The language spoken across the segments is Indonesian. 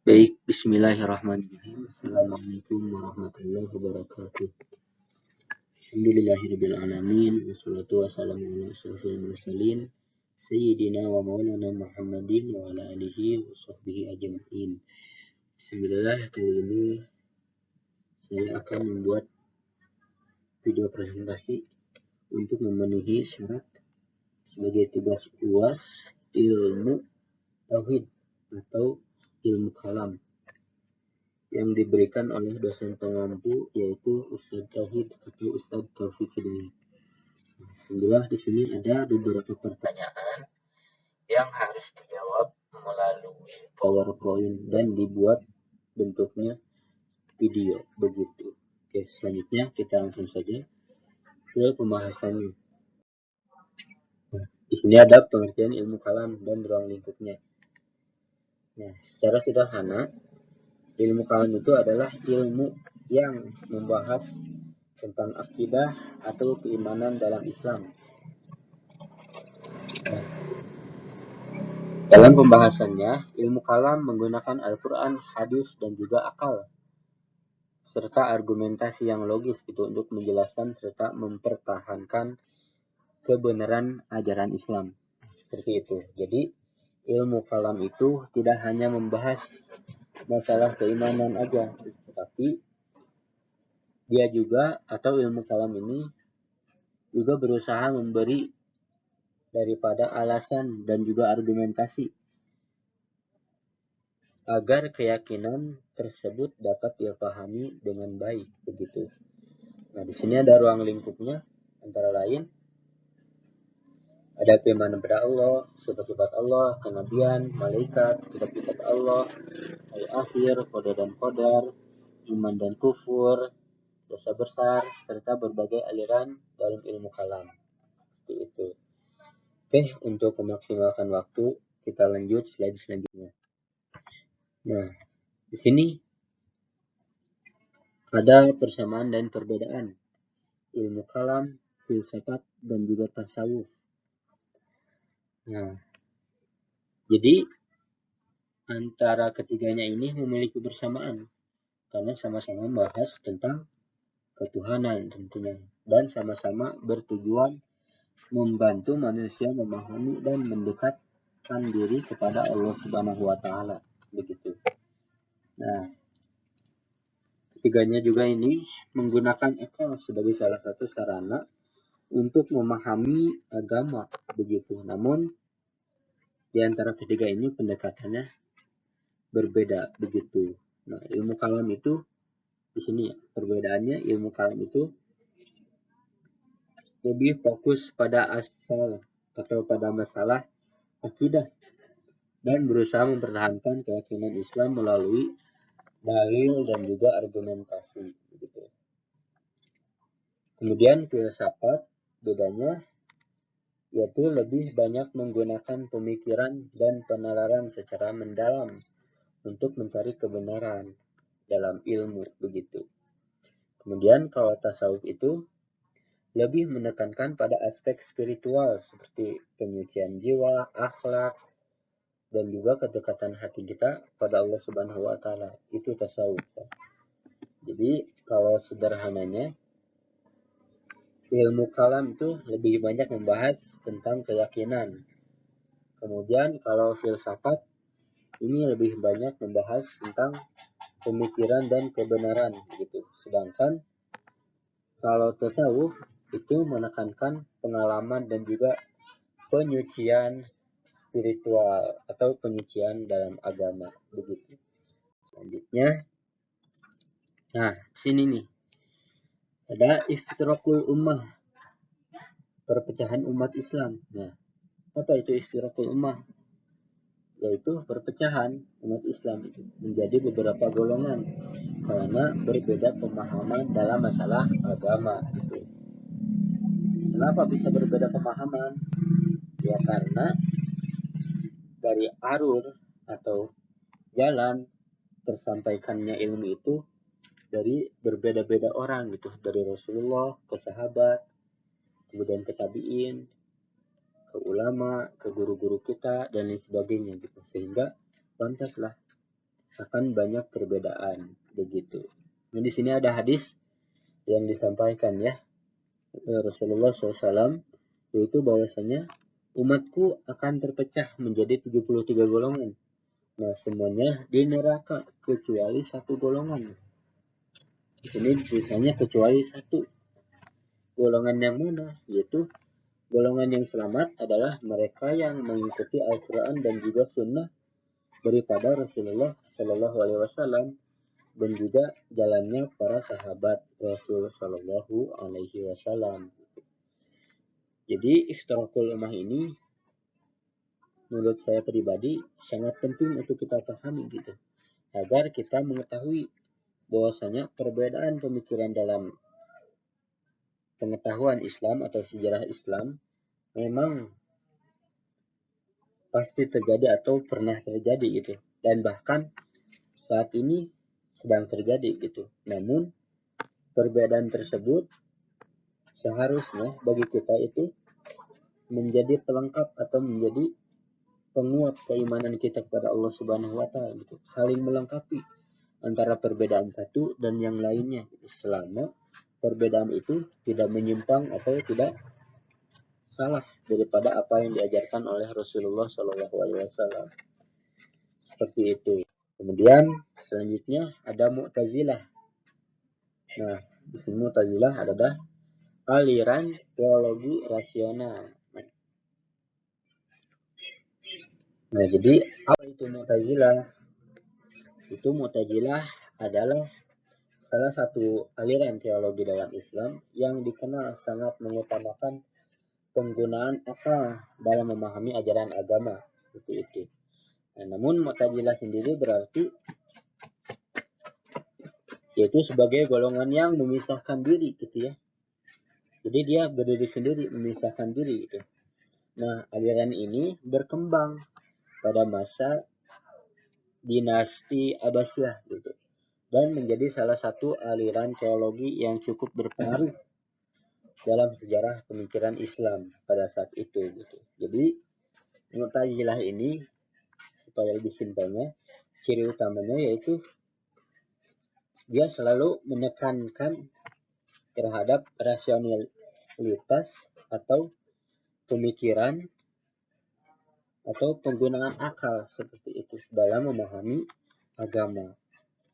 Baik, bismillahirrahmanirrahim. Assalamualaikum warahmatullahi wabarakatuh. Alhamdulillahirabbil alamin, wassalatu wassalamu ala asyrofil mursalin, sayyidina wa maulana Muhammadin wa ala alihi wa sahbihi ajma'in. Alhamdulillah, kali ini saya akan membuat video presentasi untuk memenuhi syarat sebagai tugas UAS ilmu tauhid atau ilmu kalam yang diberikan oleh dosen pengampu, yaitu Ustadz Tauhid atau Ustadz Taufik Hidayat. Alhamdulillah, di sini ada beberapa pertanyaan yang harus dijawab melalui PowerPoint dan dibuat bentuknya video begitu. Oke, selanjutnya kita langsung saja ke pembahasannya. Di sini ada pengertian ilmu kalam dan ruang lingkupnya. Nah, secara sederhana, ilmu kalam itu adalah ilmu yang membahas tentang akidah atau keimanan dalam Islam. Nah, dalam pembahasannya, ilmu kalam menggunakan Al-Quran, hadis, dan juga akal, serta argumentasi yang logis gitu untuk menjelaskan serta mempertahankan kebenaran ajaran Islam. Seperti itu. Jadi, ilmu kalam itu tidak hanya membahas masalah keimanan aja, tetapi dia juga, atau ilmu kalam ini juga berusaha memberi daripada alasan dan juga argumentasi agar keyakinan tersebut dapat dipahami dengan baik begitu. Nah, di sini ada ruang lingkupnya, antara lain ada keimanan pada Allah, sifat-sifat Allah, kenabian, malaikat, kitab-kitab Allah, al-akhir, qada dan qadar, iman dan kufur, dosa besar, serta berbagai aliran dalam ilmu kalam. Seperti itu. Oke, untuk memaksimalkan waktu, kita lanjut slide selanjutnya. Nah, di sini ada persamaan dan perbedaan ilmu kalam, filsafat, dan juga tasawuf. Nah, jadi antara ketiganya ini memiliki persamaan karena sama-sama membahas tentang ketuhanan tentunya, dan sama-sama bertujuan membantu manusia memahami dan mendekatkan diri kepada Allah Subhanahu wa taala begitu. Nah, ketiganya juga ini menggunakan akal sebagai salah satu sarana untuk memahami agama begitu. Namun di antara ketiga ini pendekatannya berbeda begitu. Nah, ilmu kalam itu di sini perbedaannya, ilmu kalam itu lebih fokus pada asal atau pada masalah akidah dan berusaha mempertahankan keyakinan Islam melalui dalil dan juga argumentasi begitu. Kemudian filsafat bedanya yaitu lebih banyak menggunakan pemikiran dan penalaran secara mendalam untuk mencari kebenaran dalam ilmu begitu. Kemudian kalau tasawuf itu lebih menekankan pada aspek spiritual seperti penyucian jiwa, akhlak, dan juga kedekatan hati kita pada Allah Subhanahu wa taala. Itu tasawuf. Jadi kalau sederhananya, ilmu kalam itu lebih banyak membahas tentang keyakinan. Kemudian kalau filsafat ini lebih banyak membahas tentang pemikiran dan kebenaran gitu. Sedangkan kalau tasawuf itu menekankan pengalaman dan juga penyucian spiritual atau penyucian dalam agama begitu. Selanjutnya, nah sini nih ada iftirakul ummah, perpecahan umat Islam. Nah, apa itu iftirakul ummah? Yaitu perpecahan umat Islam itu menjadi beberapa golongan karena berbeda pemahaman dalam masalah agama gitu. Kenapa bisa berbeda pemahaman? Ya karena dari arur atau jalan tersampaikannya ilmu itu dari berbeda-beda orang gitu, dari Rasulullah ke sahabat, kemudian ke tabi'in, ke ulama, ke guru-guru kita dan lain sebagainya gitu. Sehingga pantaslah akan banyak perbedaan begitu. Nah, di sini ada hadis yang disampaikan ya Rasulullah SAW, yaitu bahwasanya umatku akan terpecah menjadi 73 golongan. Nah, semuanya di neraka kecuali satu golongan. Di sini tulisannya kecuali satu. Golongan yang mana? Yaitu golongan yang selamat adalah mereka yang mengikuti Al-Quran dan juga Sunnah daripada Rasulullah Shallallahu Alaihi Wasallam dan juga jalannya para sahabat Rasul Shallallahu Alaihi Wasallam. Jadi iftirakul ummah ini menurut saya pribadi sangat penting untuk kita pahami gitu, agar kita mengetahui bahwasanya perbedaan pemikiran dalam pengetahuan Islam atau sejarah Islam memang pasti terjadi atau pernah terjadi gitu, dan bahkan saat ini sedang terjadi gitu. Namun perbedaan tersebut seharusnya bagi kita itu menjadi pelengkap atau menjadi penguat keimanan kita kepada Allah Subhanahu wa taala gitu. Saling melengkapi antara perbedaan satu dan yang lainnya gitu. Selama perbedaan itu tidak menyimpang atau tidak salah daripada apa yang diajarkan oleh Rasulullah Shallallahu alaihi wasallam. Seperti itu. Kemudian selanjutnya ada Mu'tazilah. Nah, di sini Mu'tazilah adalah aliran teologi rasional. Nah, jadi apa itu Mu'tazilah? Itu Mu'tazilah adalah salah satu aliran teologi dalam Islam yang dikenal sangat mengutamakan penggunaan akal dalam memahami ajaran agama. Seperti itu. Nah, namun Mu'tazilah sendiri berarti yaitu sebagai golongan yang memisahkan diri gitu ya. Jadi dia berdiri sendiri, memisahkan diri gitu. Nah, aliran ini berkembang pada masa dinasti Abbasiyah gitu, dan menjadi salah satu aliran teologi yang cukup berpengaruh dalam sejarah pemikiran Islam pada saat itu gitu. Jadi Mu'tazilah ini, supaya lebih simpelnya, ciri utamanya yaitu dia selalu menekankan terhadap rasionalitas atau pemikiran atau penggunaan akal seperti itu dalam memahami agama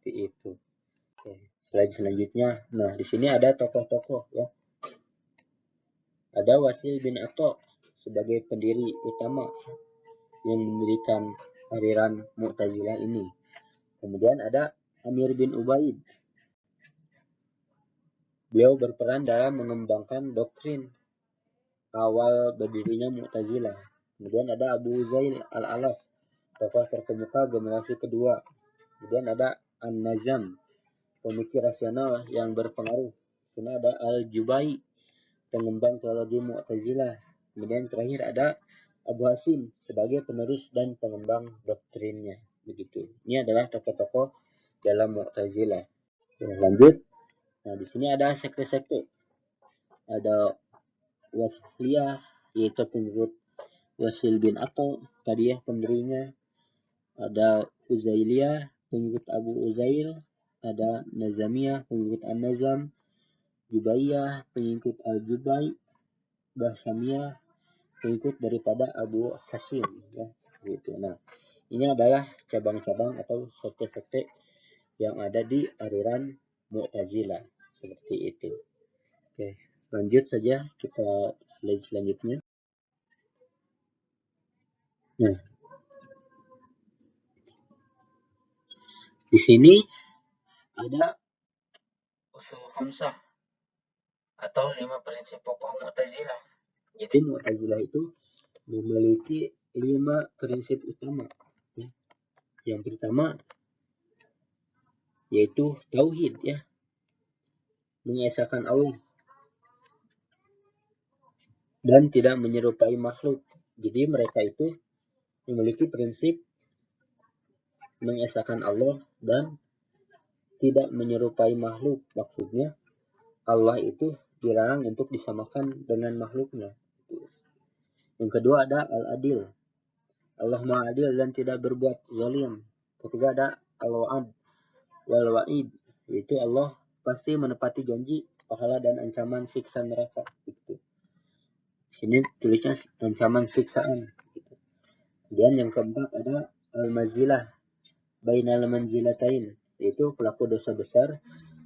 seperti itu. Oke, slide selanjutnya. Nah, di sini ada tokoh-tokoh ya. Ada Wasil bin Atha sebagai pendiri utama yang mendirikan aliran Mu'tazilah ini. Kemudian ada Amir bin Ubaid. Beliau berperan dalam mengembangkan doktrin awal berdirinya Mu'tazilah. Kemudian ada Abu Zail al-Alaf, tokoh terkemuka generasi kedua. Kemudian ada An-Nazam, pemikir rasional yang berpengaruh. Kemudian ada Al-Jubai, pengembang teologi Mu'tazilah. Kemudian terakhir ada Abu Hasim sebagai penerus dan pengembang doktrinnya. Begitu. Ini adalah tokoh-tokoh dalam Mu'tazilah. Lanjut. Nah, di sini ada sekte-sekte. Ada Wasliyah, yaitu pengikut Wasil bin Atha, tadi ya pendirinya. Ada Uzailiyah, pengikut Abu Uzail. Ada Nazamiyah, pengikut An-Nazam. Jubaiyah, pengikut Al-Jubai. Bahsamiyah, pengikut daripada Abu Hasim ya, gitu. Nah, ini adalah cabang-cabang atau sekte-sekte yang ada di aliran Mu'tazilah seperti itu. Oke, lanjut saja kita slide selanjutnya. Nah, di sini ada usul khamsah atau 5 prinsip pokok Mu'tazilah. Jadi Mu'tazilah itu memiliki 5 prinsip utama. Ya. Yang pertama yaitu tauhid ya, mengesahkan Allah dan tidak menyerupai makhluk. Jadi mereka itu memiliki prinsip mengesahkan Allah dan tidak menyerupai makhluk. Maksudnya Allah itu dilarang untuk disamakan dengan makhluknya. Yang kedua ada al-adil. Allah maha adil dan tidak berbuat zalim. Ketiga ada al-wa'ad wal wa'id, yaitu Allah pasti menepati janji pahala dan ancaman siksa neraka gitu. Di sini tulisnya ancaman siksaan gitu. Kemudian yang keempat ada al-mazilah bainal manzilatain, yaitu pelaku dosa besar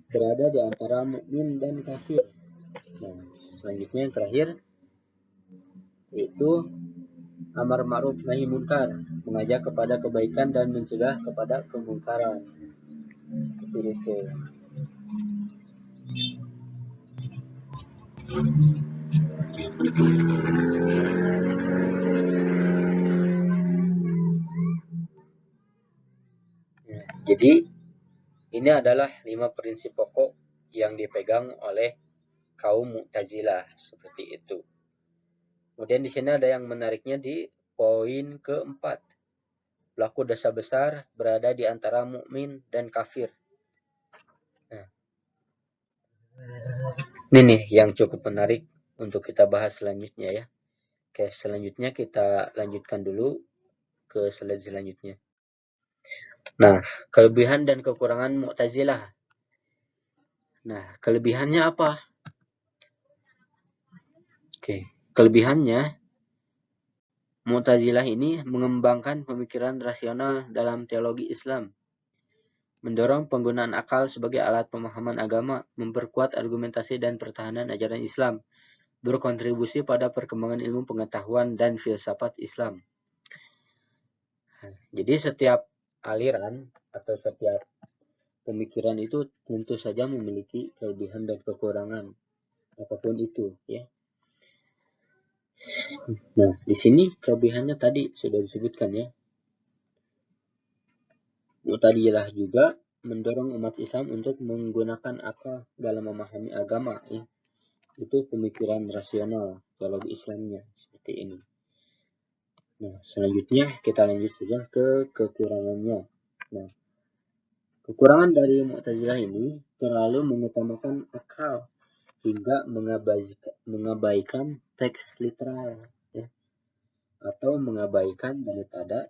berada di antara mukmin dan kafir. Nah, selanjutnya yang terakhir yaitu amar ma'ruf nahi munkar, mengajak kepada kebaikan dan mencegah kepada kemungkaran. Seperti itu. Ya, jadi ini adalah 5 prinsip pokok yang dipegang oleh kaum Mu'tazilah seperti itu. Kemudian di sini ada yang menariknya di poin keempat. Pelaku dosa besar berada di antara mukmin dan kafir. Nah, ini nih yang cukup menarik untuk kita bahas selanjutnya ya. Oke, selanjutnya kita lanjutkan dulu ke slide selanjutnya. Nah, kelebihan dan kekurangan Mu'tazilah. Nah, kelebihannya apa? Oke, kelebihannya Mu'tazilah ini mengembangkan pemikiran rasional dalam teologi Islam, mendorong penggunaan akal sebagai alat pemahaman agama, memperkuat argumentasi dan pertahanan ajaran Islam, berkontribusi pada perkembangan ilmu pengetahuan dan filsafat Islam. Jadi setiap aliran atau setiap pemikiran itu tentu saja memiliki kelebihan dan kekurangan apapun itu ya. Nah, di sini kelebihannya tadi sudah disebutkan ya. Mu'tazilah juga mendorong umat Islam untuk menggunakan akal dalam memahami agama ya. Itu pemikiran rasional teologi Islamnya seperti ini. Nah, selanjutnya kita lanjut saja ke kekurangannya. Nah, kekurangan dari Mu'tazilah ini terlalu mengutamakan akal hingga mengabaikan teks literal ya, atau mengabaikan daripada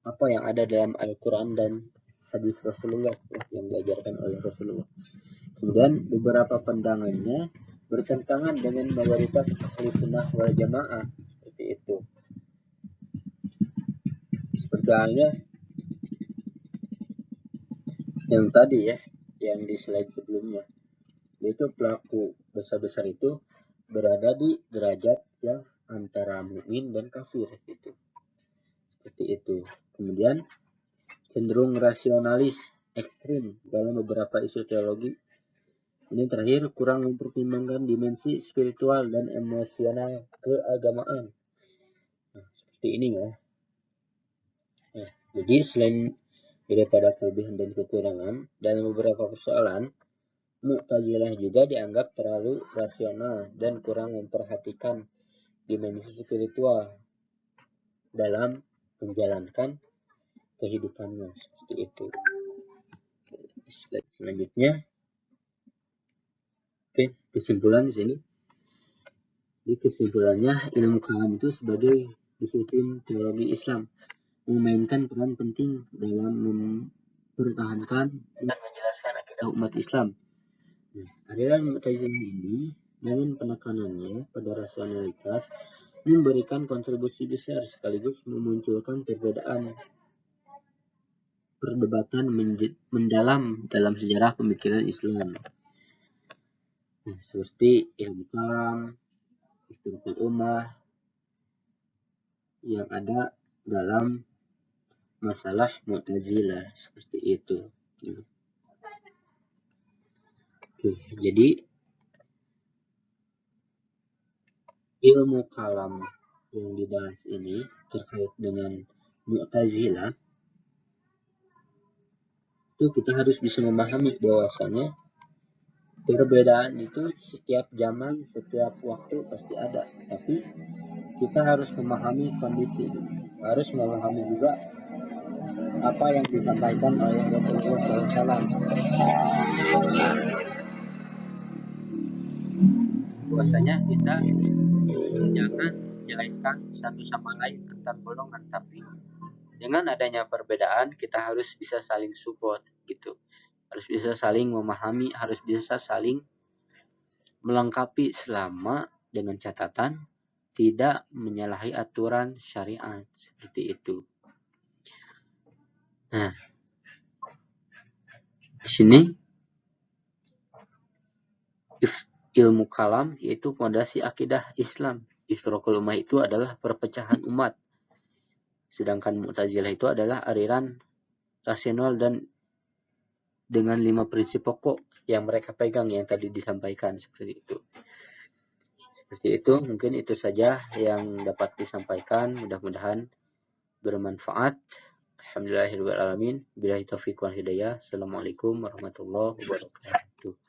apa yang ada dalam Al-Quran dan hadis Rasulullah ya, yang diajarkan oleh Rasulullah. Kemudian beberapa pandangannya bertentangan dengan mayoritas ahli sunnah wal jamaah seperti itu. Seperti halnya yang tadi ya, yang di slide sebelumnya, yaitu pelaku dosa besar itu berada di derajat yang antara mukmin dan kafir gitu. Seperti itu. Kemudian cenderung rasionalis ekstrim dalam beberapa isu teologi. Ini terakhir kurang mempertimbangkan dimensi spiritual dan emosional keagamaan. Nah, seperti ini ya. Nah, jadi selain daripada kelebihan dan kekurangan dalam beberapa persoalan, Mu'tazilah juga dianggap terlalu rasional dan kurang memperhatikan dimensi spiritual dalam menjalankan kehidupannya seperti itu. Slide selanjutnya. Oke, kesimpulan di sini. Di kesimpulannya, ilmu kalam itu sebagai disiplin teologi Islam memainkan peran penting dalam mempertahankan dan menjelaskan akidah umat Islam. Nah, aliran Mu'tazilah ini dengan penekanannya pada rasionalitas memberikan kontribusi besar sekaligus memunculkan perdebatan mendalam dalam sejarah pemikiran Islam. Nah, seperti ilmu kalam, Ikhtilaful Ummah yang ada dalam masalah Mu'tazilah seperti itu. Oke, jadi ilmu kalam yang dibahas ini terkait dengan Mu'tazilah itu kita harus bisa memahami bahwasanya perbedaan itu setiap zaman, setiap waktu pasti ada, tapi kita harus memahami kondisi, harus memahami juga apa yang disampaikan oleh Rasulullah SAW. Bahwasanya kita jangan menjelekkan satu sama lain antar golongan, tapi dengan adanya perbedaan kita harus bisa saling support gitu, harus bisa saling memahami, harus bisa saling melengkapi selama dengan catatan tidak menyalahi aturan syariat seperti itu. Nah, di sini ilmu kalam yaitu fondasi akidah Islam. Iftiraqul ummah itu adalah perpecahan umat. Sedangkan Mu'tazilah itu adalah aliran rasional dan dengan 5 prinsip pokok yang mereka pegang yang tadi disampaikan seperti itu. Seperti itu, mungkin itu saja yang dapat disampaikan. Mudah-mudahan bermanfaat. Alhamdulillahirabbil alamin. Billahi taufiq wal hidayah. Assalamualaikum warahmatullahi wabarakatuh.